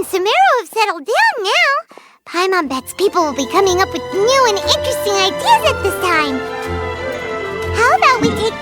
Sumeru have settled down now. Paimon bets people will be coming up with new and interesting ideas at this time. How about we take...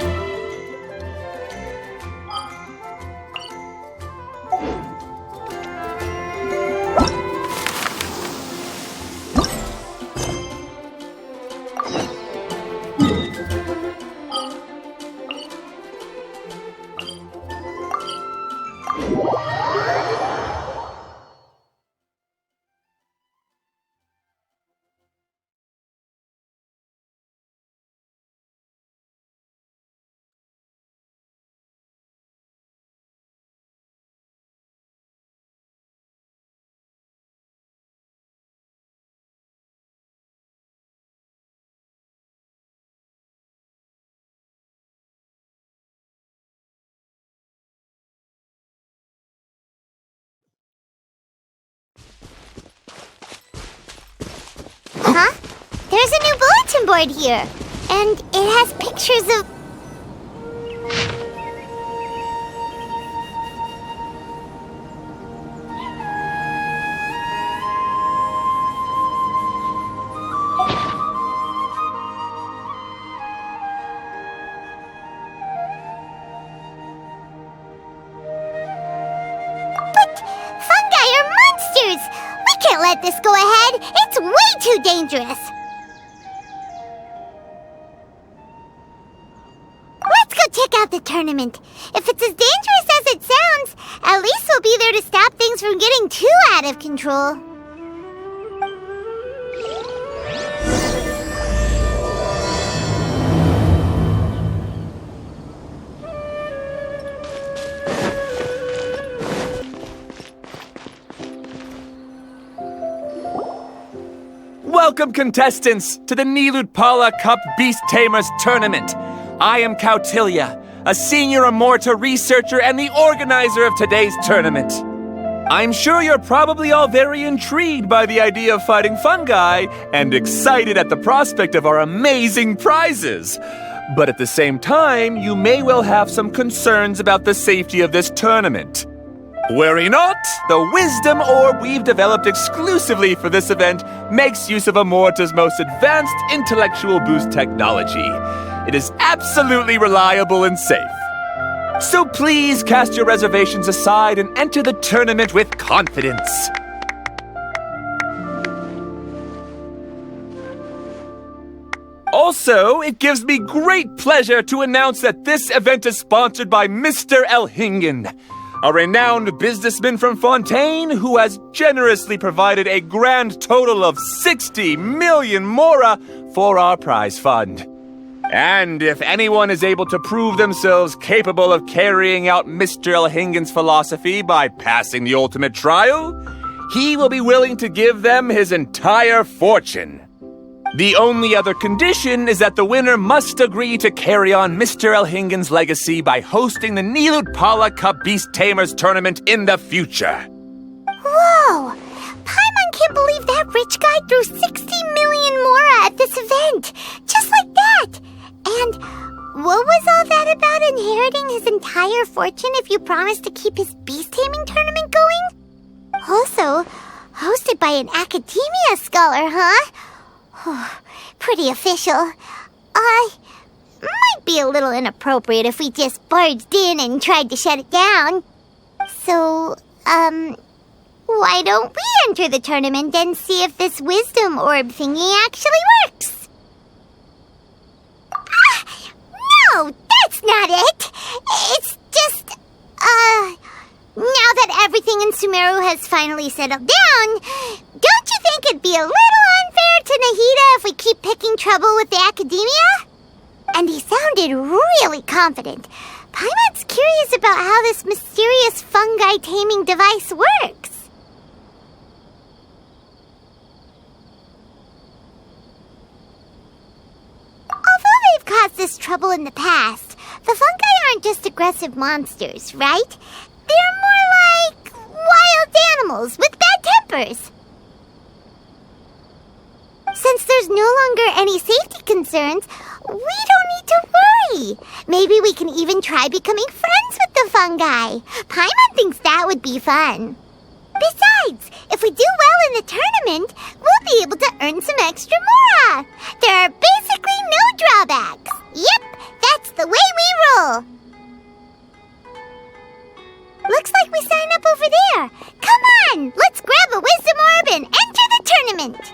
Huh? There's a new bulletin board here, and it has pictures of... But fungi are monsters! We can't let this go ahead! It's way too dangerous! Let's go check out the tournament. If it's as dangerous as it sounds, at least we'll be there to stop things from getting too out of control. Welcome, contestants, to the Nilutpala Cup Beast Tamers Tournament. I am Kautilya, a senior Amorta researcher and the organizer of today's tournament. I'm sure you're probably all very intrigued by the idea of fighting fungi and excited at the prospect of our amazing prizes. But at the same time, you may well have some concerns about the safety of this tournament. Worry not, the wisdom orb we've developed exclusively for this event makes use of Amorta's most advanced intellectual boost technology. It is absolutely reliable and safe. So please cast your reservations aside and enter the tournament with confidence. Also, it gives me great pleasure to announce that this event is sponsored by Mr. Elhingen, a renowned businessman from Fontaine who has generously provided a grand total of 60 million mora for our prize fund. And if anyone is able to prove themselves capable of carrying out Mr. Elhingen's philosophy by passing the ultimate trial, he will be willing to give them his entire fortune. The only other condition is that the winner must agree to carry on Mr. Elhingen's legacy by hosting the Nilutpala Cup Beast Tamers Tournament in the future. Whoa! Paimon can't believe that rich guy threw 60 million mora at this event! Just like that! And what was all that about inheriting his entire fortune if you promised to keep his beast taming tournament going? Also, hosted by an academia scholar, huh? Pretty official. Might be a little inappropriate if we just barged in and tried to shut it down. So, why don't we enter the tournament and see if this wisdom orb thingy actually works? No, that's not it! It's just, now that everything in Sumeru has finally settled down, don't you think it'd be a little unfair to Nahida if we keep picking trouble with the academia? And he sounded really confident. Paimon's curious about how this mysterious fungi taming device works. Although they've caused us trouble in the past, the fungi aren't just aggressive monsters, right? They're more like wild animals with bad tempers. Since there's no longer any safety concerns, we don't need to worry. Maybe we can even try becoming friends with the fungi. Paimon thinks that would be fun. Besides, we do well in the tournament, we'll be able to earn some extra mora. There are basically no drawbacks. Yep, that's the way we roll. Looks like we sign up over there. Come on, let's grab a wisdom orb and enter the tournament.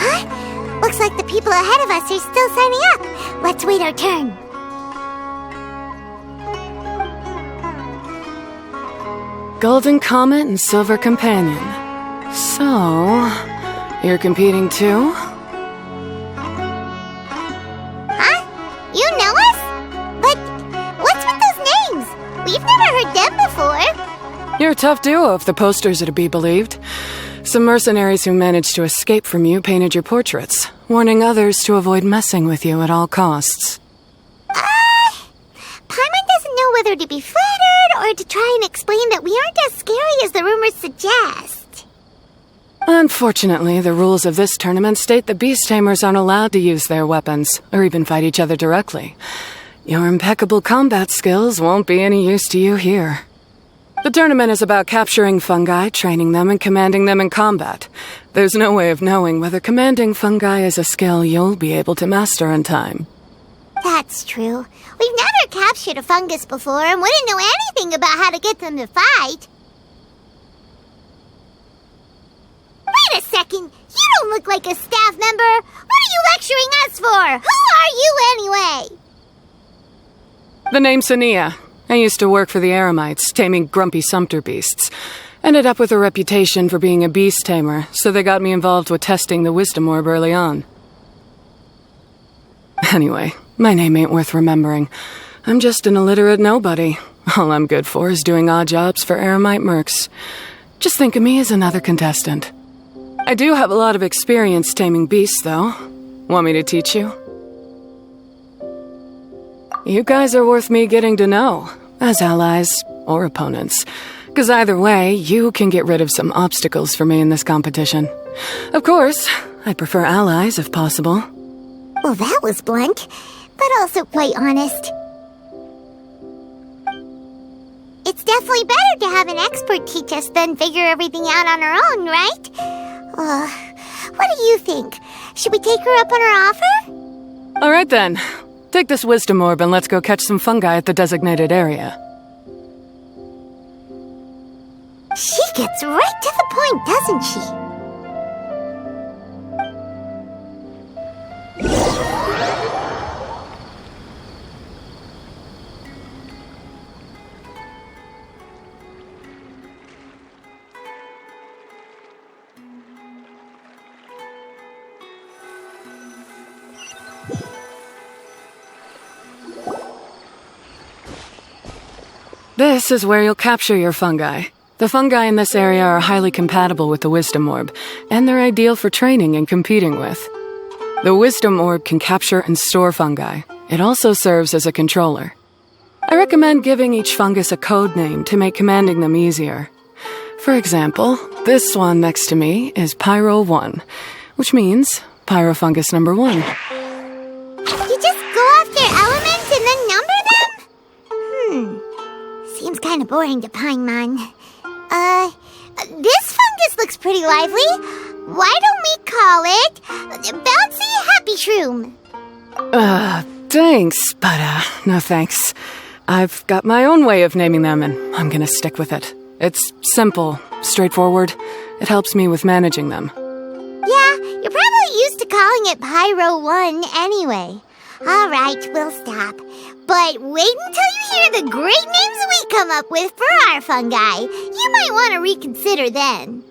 Huh? Looks like the people ahead of us are still signing up. Let's wait our turn. Golden Comet and Silver Companion. So, you're competing too? Huh? You know us? But what's with those names? We've never heard them before. You're a tough duo if the posters are to be believed. Some mercenaries who managed to escape from you painted your portraits, warning others to avoid messing with you at all costs. Paimon doesn't know whether to be flattered or to try and explain that we aren't as scary as the rumors suggest. Unfortunately, the rules of this tournament state that beast tamers aren't allowed to use their weapons, or even fight each other directly. Your impeccable combat skills won't be any use to you here. The tournament is about capturing fungi, training them, and commanding them in combat. There's no way of knowing whether commanding fungi is a skill you'll be able to master in time. That's true. We've never captured a fungus before and wouldn't know anything about how to get them to fight. Wait a second! You don't look like a staff member! What are you lecturing us for? Who are you anyway? The name's Sania. I used to work for the Eremites, taming grumpy sumpter beasts. Ended up with a reputation for being a beast tamer, so they got me involved with testing the wisdom orb early on. Anyway, my name ain't worth remembering. I'm just an illiterate nobody. All I'm good for is doing odd jobs for Eremite mercs. Just think of me as another contestant. I do have a lot of experience taming beasts, though. Want me to teach you? You guys are worth me getting to know, as allies or opponents. 'Cause either way, you can get rid of some obstacles for me in this competition. Of course, I prefer allies if possible. Well, that was blunt, but also quite honest. It's definitely better to have an expert teach us than figure everything out on our own, right? What do you think? Should we take her up on her offer? Alright then. Take this wisdom orb and let's go catch some fungi at the designated area. She gets right to the point, doesn't she? This is where you'll capture your fungi. The fungi in this area are highly compatible with the wisdom orb, and they're ideal for training and competing with. The wisdom orb can capture and store fungi. It also serves as a controller. I recommend giving each fungus a code name to make commanding them easier. For example, this one next to me is Pyro 1, which means Pyrofungus number 1. You just go off their elements and then number them? Seems kind of boring to Paimon. This fungus looks pretty lively. Why don't we call it Bouncy Happy Shroom? Thanks, but no thanks. I've got my own way of naming them, and I'm gonna stick with it. It's simple, straightforward. It helps me with managing them. Yeah, you're probably used to calling it Pyro 1 anyway. Alright, we'll stop. But wait until you hear the great names we come up with for our fungi. You might want to reconsider then.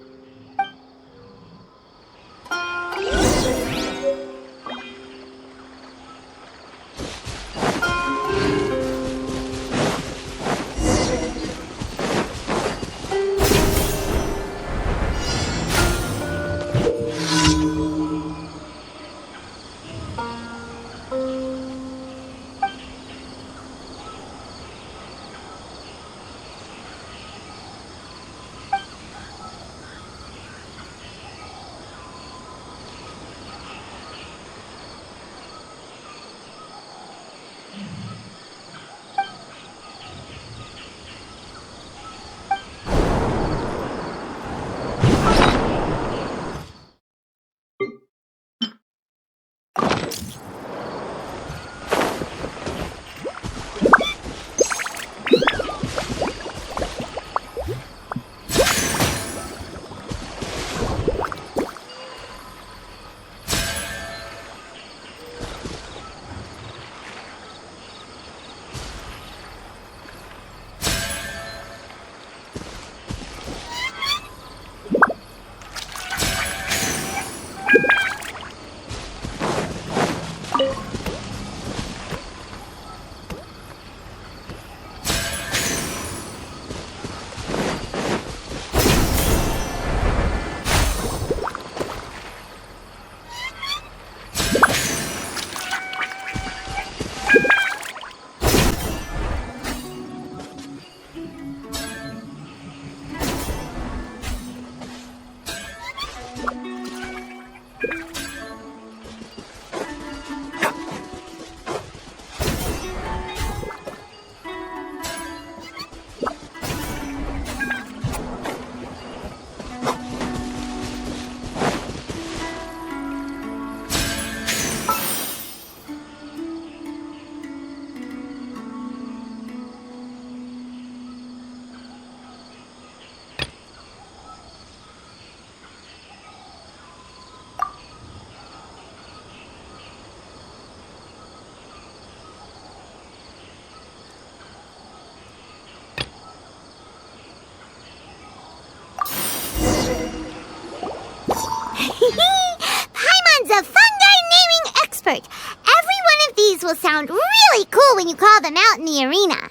Paimon's a fungi naming expert. Every one of these will sound really cool when you call them out in the arena.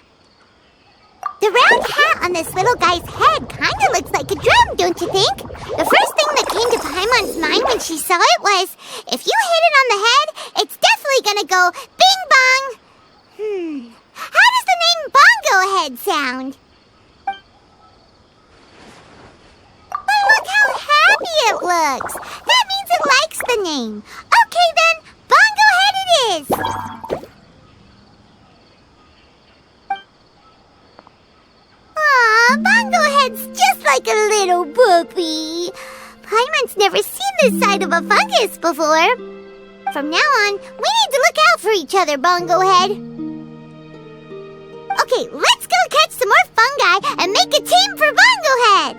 The round hat on this little guy's head kind of looks like a drum, don't you think? The first thing that came to Paimon's mind when she saw it was, if you hit it on the head, it's definitely gonna go bing bong. How does the name Bongo Head sound? But look how happy it looks. That means it likes the name. Okay then, Bongo Head it is. Aw, Bongo Head's just like a little puppy. Paimon's never seen this side of a fungus before. From now on, we need to look out for each other, Bongo Head. Okay, let's go catch some more fungi and make a team for Bongo Head.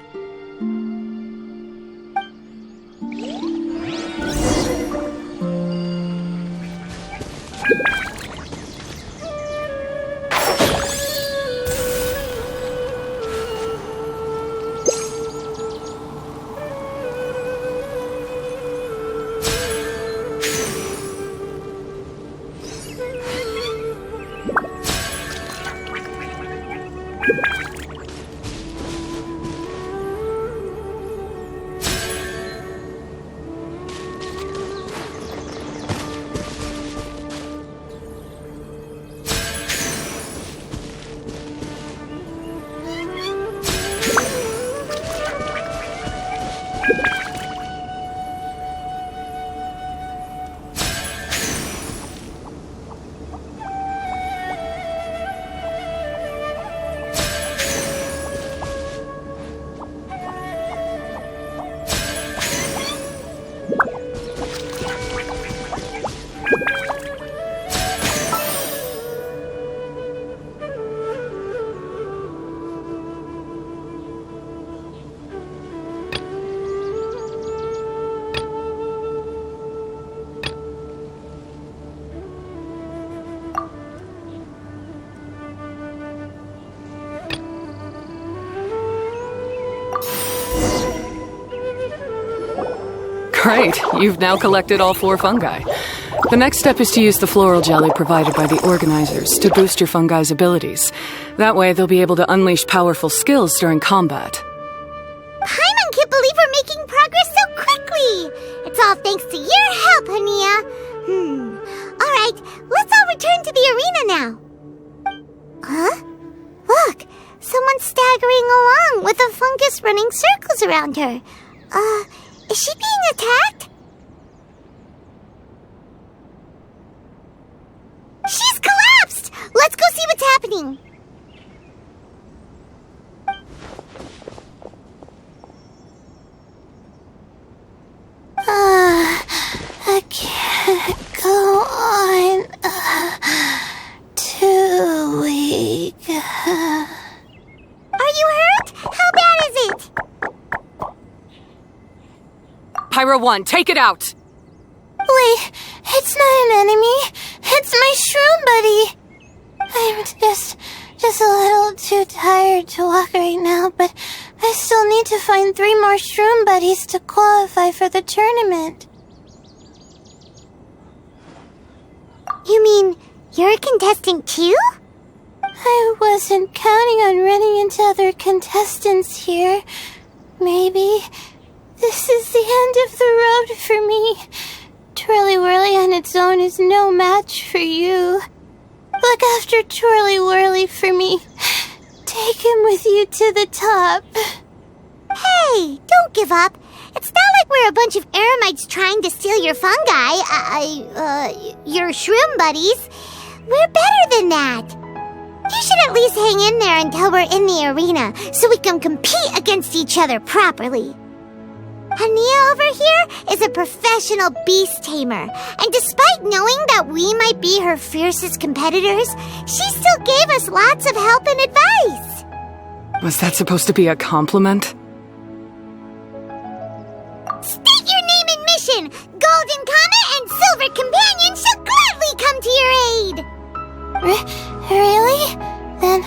Great, you've now collected all 4 fungi. The next step is to use the floral jelly provided by the organizers to boost your fungi's abilities. That way they'll be able to unleash powerful skills during combat. Paimon can't believe we're making progress so quickly. It's all thanks to your help, Hania. Alright, let's all return to the arena now. Huh? Look, someone's staggering along with a fungus running circles around her. Is she being attacked? She's collapsed! Let's go see what's happening. I can't go on. Too weak. Are you hurt? How bad is it? Pyro 1, take it out! Wait, it's not an enemy. It's my shroom buddy. I'm just a little too tired to walk right now, but I still need to find 3 more shroom buddies to qualify for the tournament. You mean you're a contestant too? I wasn't counting on running into other contestants here. Maybe this is the end of the road for me. Twirly Whirly on its own is no match for you. Look after Twirly Whirly for me. Take him with you to the top. Hey, don't give up. It's not like we're a bunch of eremites trying to steal your fungi, your shroom buddies. We're better than that. You should at least hang in there until we're in the arena, so we can compete against each other properly. Hania over here is a professional beast tamer, and despite knowing that we might be her fiercest competitors, she still gave us lots of help and advice. Was that supposed to be a compliment? State your name and mission! Golden Comet and Silver Companion shall gladly come to your aid! Really? Then,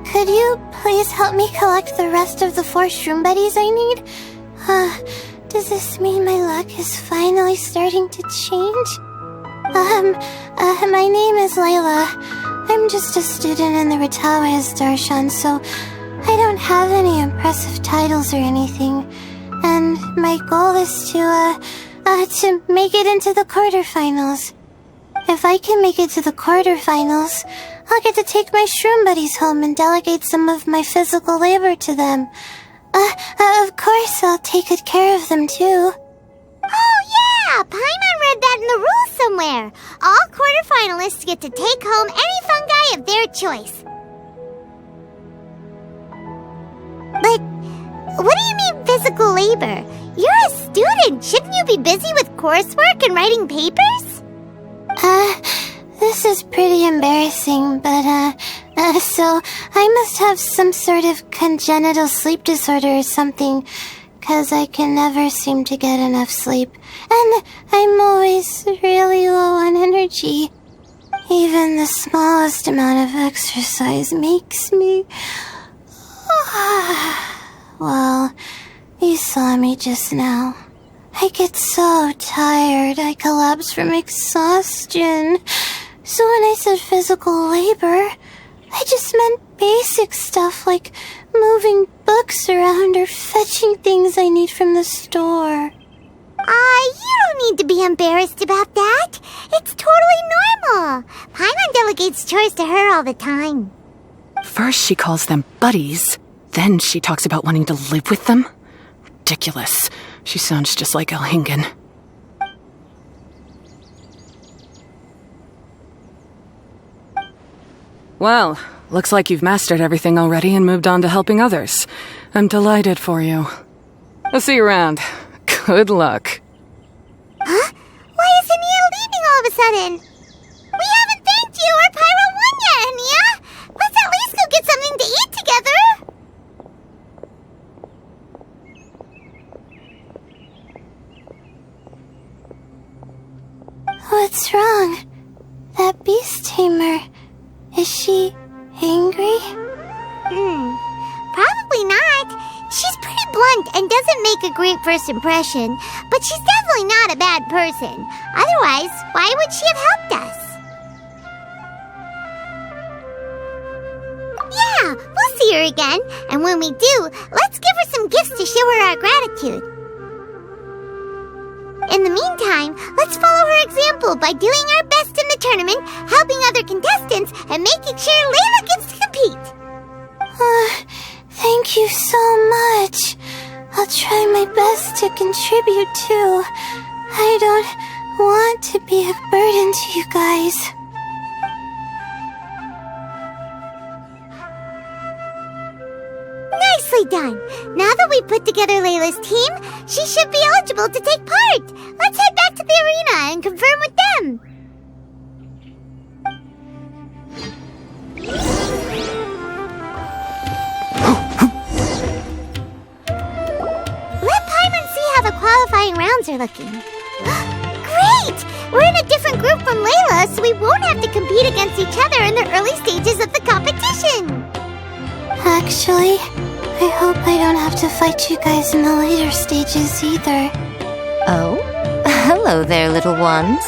could you please help me collect the rest of the 4 shroom buddies I need? Does this mean my luck is finally starting to change? My name is Layla. I'm just a student in the Ratawa's Darshan, so I don't have any impressive titles or anything. And my goal is to make it into the quarterfinals. If I can make it to the quarterfinals, I'll get to take my shroom buddies home and delegate some of my physical labor to them. Of course, I'll take good care of them, too. Oh, yeah! Paimon read that in the rules somewhere. All quarterfinalists get to take home any fungi of their choice. But what do you mean physical labor? You're a student. Shouldn't you be busy with coursework and writing papers? This is pretty embarrassing, but, so I must have some sort of congenital sleep disorder or something, 'cause I can never seem to get enough sleep, and I'm always really low on energy. Even the smallest amount of exercise makes me... Well, you saw me just now. I get so tired, I collapse from exhaustion. So when I said physical labor, I just meant basic stuff like moving books around or fetching things I need from the store. You don't need to be embarrassed about that. It's totally normal. Paimon delegates chores to her all the time. First she calls them buddies, then she talks about wanting to live with them? Ridiculous. She sounds just like Elhingen. Well, looks like you've mastered everything already and moved on to helping others. I'm delighted for you. I'll see you around. Good luck. Huh? Why is Hania leaving all of a sudden? We haven't thanked you or Pyro won yet, Hania! Let's at least go get something to eat together! What's wrong? That beast tamer... Is she angry? Probably not. She's pretty blunt and doesn't make a great first impression, but she's definitely not a bad person. Otherwise, why would she have helped us? Yeah, we'll see her again, and when we do, let's give her some gifts to show her our gratitude. In the meantime, let's follow her example by doing our best in the tournament, helping other contestants, and making sure Layla gets to compete. Thank you so much. I'll try my best to contribute too. I don't want to be a burden to you guys. Nicely done! Now that we've put together Layla's team, she should be eligible to take part! Let's head back to the arena and confirm with them! Let Paimon see how the qualifying rounds are looking. Great! We're in a different group from Layla, so we won't have to compete against each other in the early stages of the competition! Actually, I hope I don't have to fight you guys in the later stages either. Oh, hello there, little ones.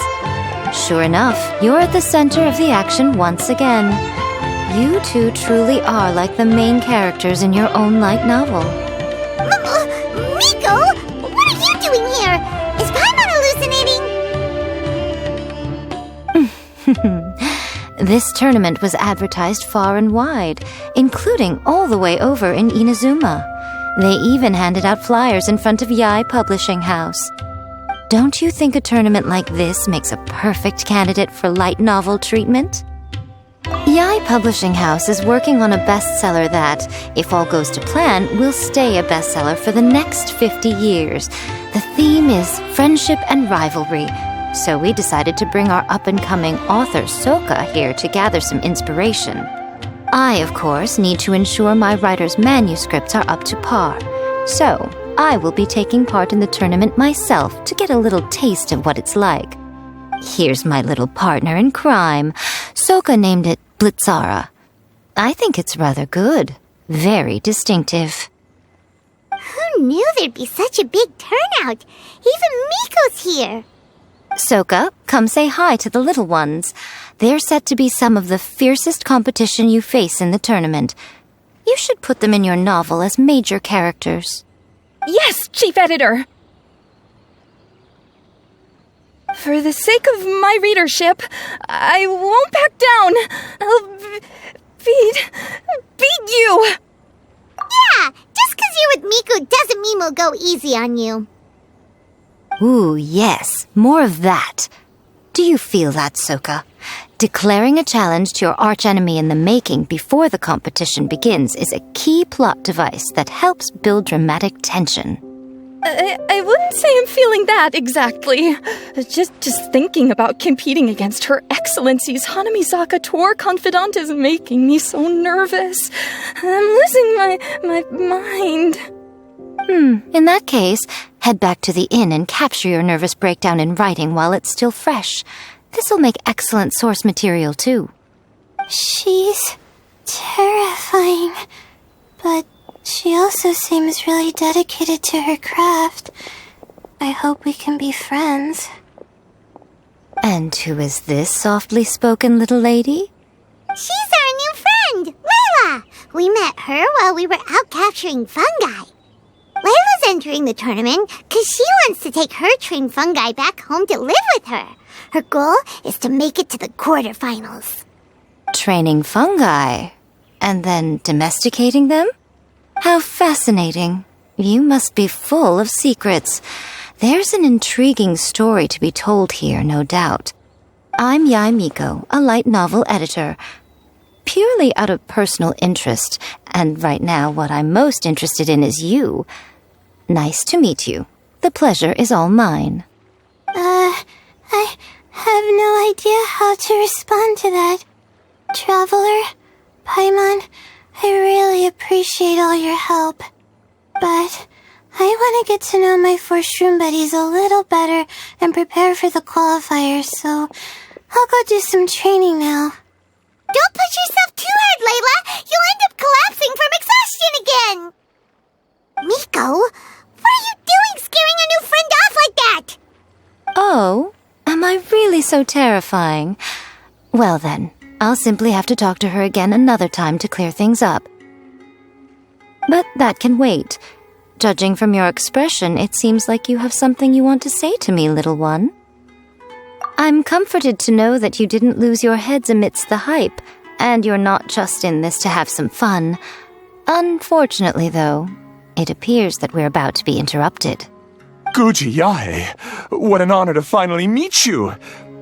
Sure enough, you're at the center of the action once again. You two truly are like the main characters in your own light novel. Miko, what are you doing here? Is Paimon hallucinating? This tournament was advertised far and wide, including all the way over in Inazuma. They even handed out flyers in front of Yae Publishing House. Don't you think a tournament like this makes a perfect candidate for light novel treatment? Yae Publishing House is working on a bestseller that, if all goes to plan, will stay a bestseller for the next 50 years. The theme is friendship and rivalry, so we decided to bring our up-and-coming author Soka here to gather some inspiration. I, of course, need to ensure my writer's manuscripts are up to par, so I will be taking part in the tournament myself to get a little taste of what it's like. Here's my little partner in crime. Soka named it Blitzara. I think it's rather good. Very distinctive. Who knew there'd be such a big turnout? Even Miko's here. Soka, come say hi to the little ones. They're set to be some of the fiercest competition you face in the tournament. You should put them in your novel as major characters. Yes, Chief Editor! For the sake of my readership, I won't back down. I'll beat you! Yeah, just 'cause you're with Miko doesn't mean we'll go easy on you. Ooh, yes, more of that. Do you feel that, Soka? Declaring a challenge to your archenemy in the making before the competition begins is a key plot device that helps build dramatic tension. I wouldn't say I'm feeling that exactly. Just thinking about competing against Her Excellency's Hanamizaka tour confidant is making me so nervous. I'm losing my mind. In that case, head back to the inn and capture your nervous breakdown in writing while it's still fresh. This'll make excellent source material, too. She's terrifying, but she also seems really dedicated to her craft. I hope we can be friends. And who is this softly spoken little lady? She's our new friend, Layla. We met her while we were out capturing fungi. Layla's entering the tournament because she wants to take her trained fungi back home to live with her. Her goal is to make it to the quarterfinals. Training fungi? And then domesticating them? How fascinating. You must be full of secrets. There's an intriguing story to be told here, no doubt. I'm Yae Miko, a light novel editor. Purely out of personal interest, and right now what I'm most interested in is you. Nice to meet you. The pleasure is all mine. I have no idea how to respond to that. Traveler, Paimon, I really appreciate all your help. But I want to get to know my 4 shroom buddies a little better and prepare for the qualifiers, so I'll go do some training now. Don't push yourself too hard, Layla. You'll end up collapsing from exhaustion again. Miko, what are you doing scaring a new friend off like that? Oh, am I really so terrifying? Well then, I'll simply have to talk to her again another time to clear things up. But that can wait. Judging from your expression, it seems like you have something you want to say to me, little one. I'm comforted to know that you didn't lose your heads amidst the hype, and you're not just in this to have some fun. Unfortunately, though, it appears that we're about to be interrupted. Guji Yae, what an honor to finally meet you.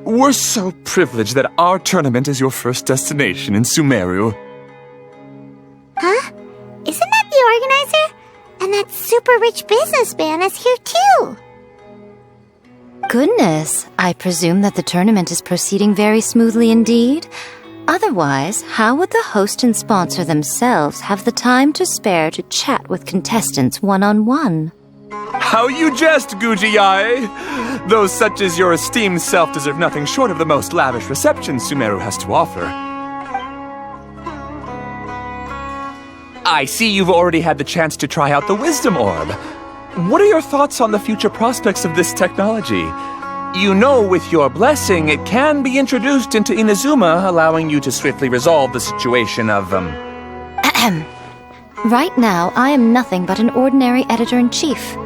We're so privileged that our tournament is your first destination in Sumeru. Huh? Isn't that the organizer? And that super rich businessman is here too. Goodness, I presume that the tournament is proceeding very smoothly indeed. Otherwise, how would the host and sponsor themselves have the time to spare to chat with contestants one-on-one? How you jest, Guji Yae! Those such as your esteemed self deserve nothing short of the most lavish reception Sumeru has to offer. I see you've already had the chance to try out the Wisdom Orb. What are your thoughts on the future prospects of this technology? You know, with your blessing, it can be introduced into Inazuma, allowing you to swiftly resolve the situation of, Right now, I am nothing but an ordinary editor-in-chief.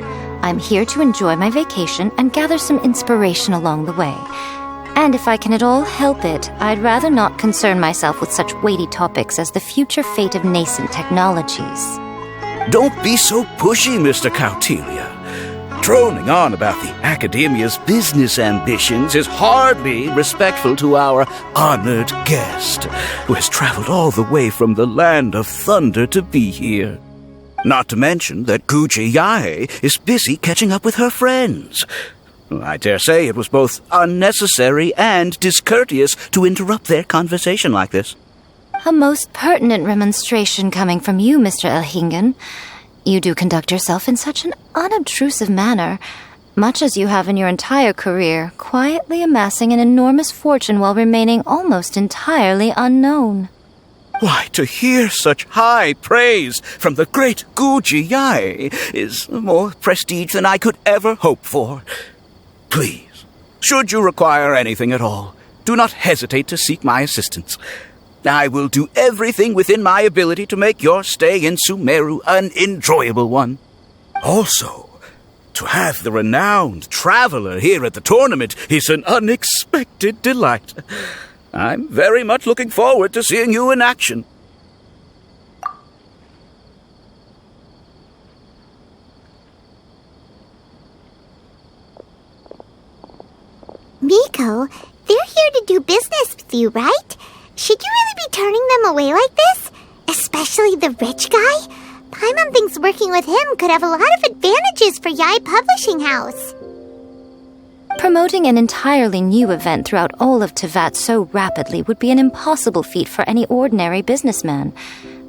I'm here to enjoy my vacation and gather some inspiration along the way. And if I can at all help it, I'd rather not concern myself with such weighty topics as the future fate of nascent technologies. Don't be so pushy, Mr. Kautelia. Droning on about the Academia's business ambitions is hardly respectful to our honored guest, who has traveled all the way from the land of thunder to be here. Not to mention that Guji Yae is busy catching up with her friends. I dare say it was both unnecessary and discourteous to interrupt their conversation like this. A most pertinent remonstration coming from you, Mr. Elhingen. You do conduct yourself in such an unobtrusive manner, much as you have in your entire career, quietly amassing an enormous fortune while remaining almost entirely unknown. Why, to hear such high praise from the great Guji Yae is more prestige than I could ever hope for. Please, should you require anything at all, do not hesitate to seek my assistance. I will do everything within my ability to make your stay in Sumeru an enjoyable one. Also, to have the renowned traveler here at the tournament is an unexpected delight. I'm very much looking forward to seeing you in action. Miko, they're here to do business with you, right? Should you really be turning them away like this? Especially the rich guy? Paimon thinks working with him could have a lot of advantages for Yae Publishing House. Promoting an entirely new event throughout all of Teyvat so rapidly would be an impossible feat for any ordinary businessman.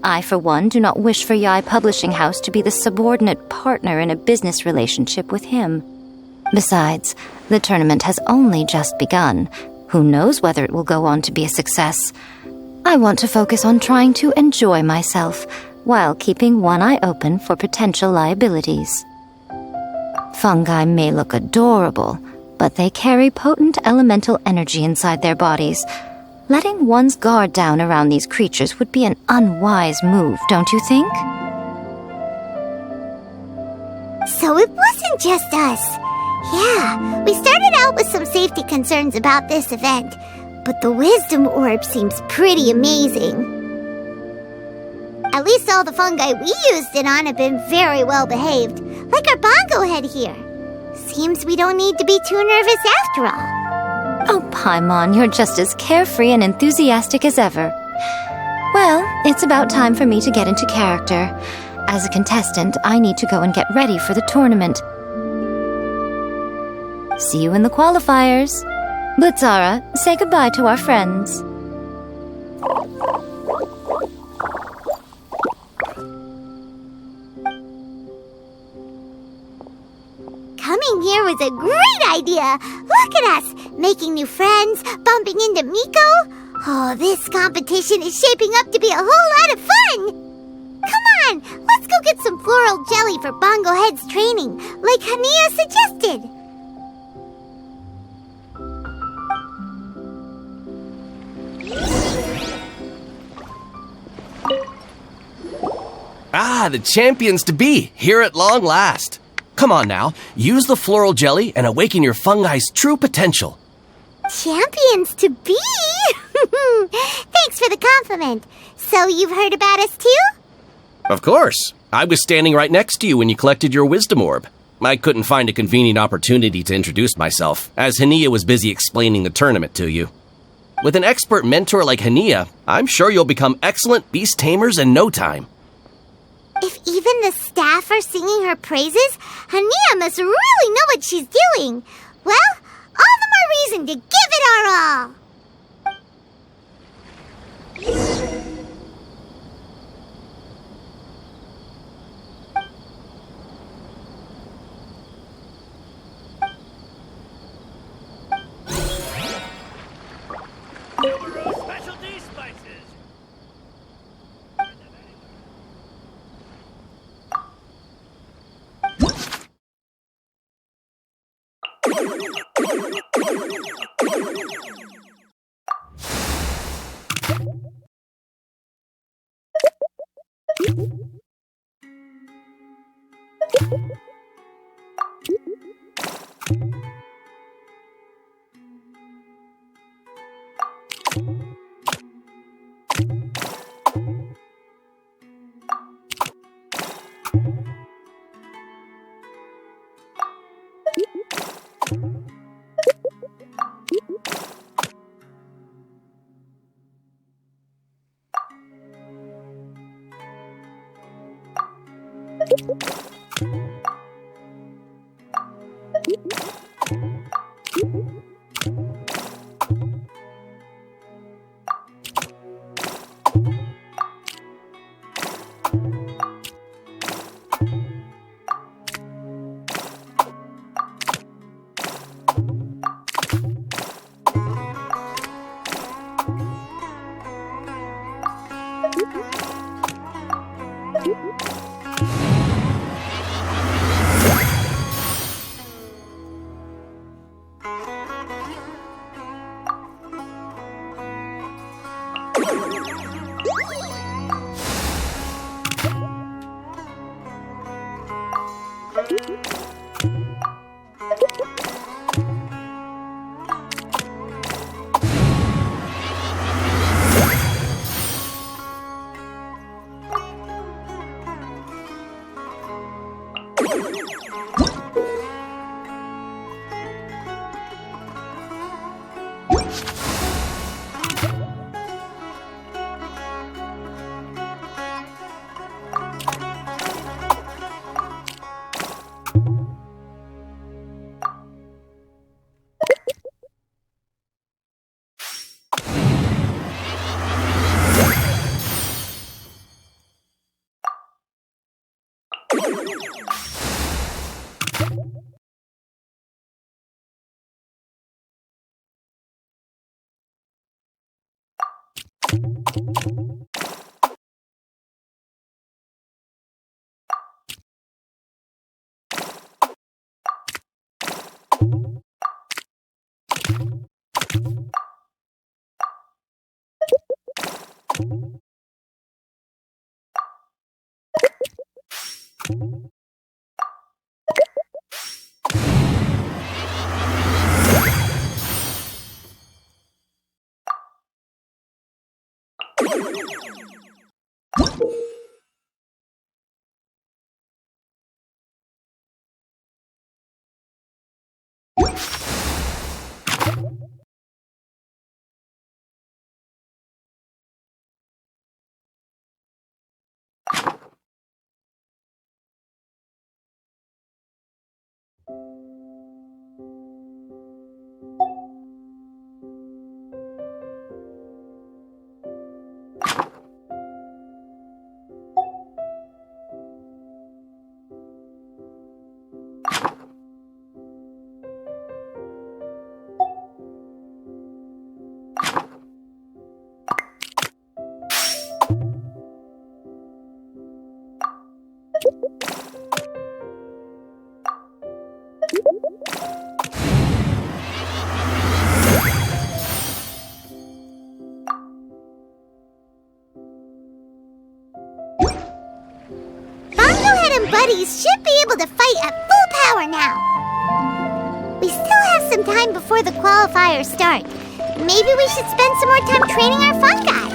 I, for one, do not wish for Yae Publishing House to be the subordinate partner in a business relationship with him. Besides, the tournament has only just begun. Who knows whether it will go on to be a success? I want to focus on trying to enjoy myself, while keeping one eye open for potential liabilities. Fungi may look adorable, but they carry potent elemental energy inside their bodies. Letting one's guard down around these creatures would be an unwise move, don't you think? So it wasn't just us. Yeah, we started out with some safety concerns about this event, but the wisdom orb seems pretty amazing. At least all the fungi we used it on have been very well behaved, like our bongo head here. Seems we don't need to be too nervous after all. Oh, Paimon, you're just as carefree and enthusiastic as ever. Well, it's about time for me to get into character. As a contestant, I need to go and get ready for the tournament. See you in the qualifiers. Blitzara, say goodbye to our friends. Coming here was a great idea. Look at us, making new friends, bumping into Miko. Oh, this competition is shaping up to be a whole lot of fun. Come on, let's go get some floral jelly for Bongo Head's training, like Hania suggested. Ah, the champions to be, here at long last. Come on now, use the floral jelly and awaken your fungi's true potential. Champions to be? Thanks for the compliment. So you've heard about us too? Of course. I was standing right next to you when you collected your wisdom orb. I couldn't find a convenient opportunity to introduce myself, as Hania was busy explaining the tournament to you. With an expert mentor like Hania, I'm sure you'll become excellent beast tamers in no time. If even the staff are singing her praises, Hania must really know what she's doing. Well, all the more reason to give it our all. Specialty spices. Buddies should be able to fight at full power now. We still have some time before the qualifiers start. Maybe we should spend some more time training our fungi.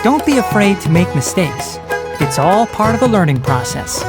Don't be afraid to make mistakes. It's all part of the learning process.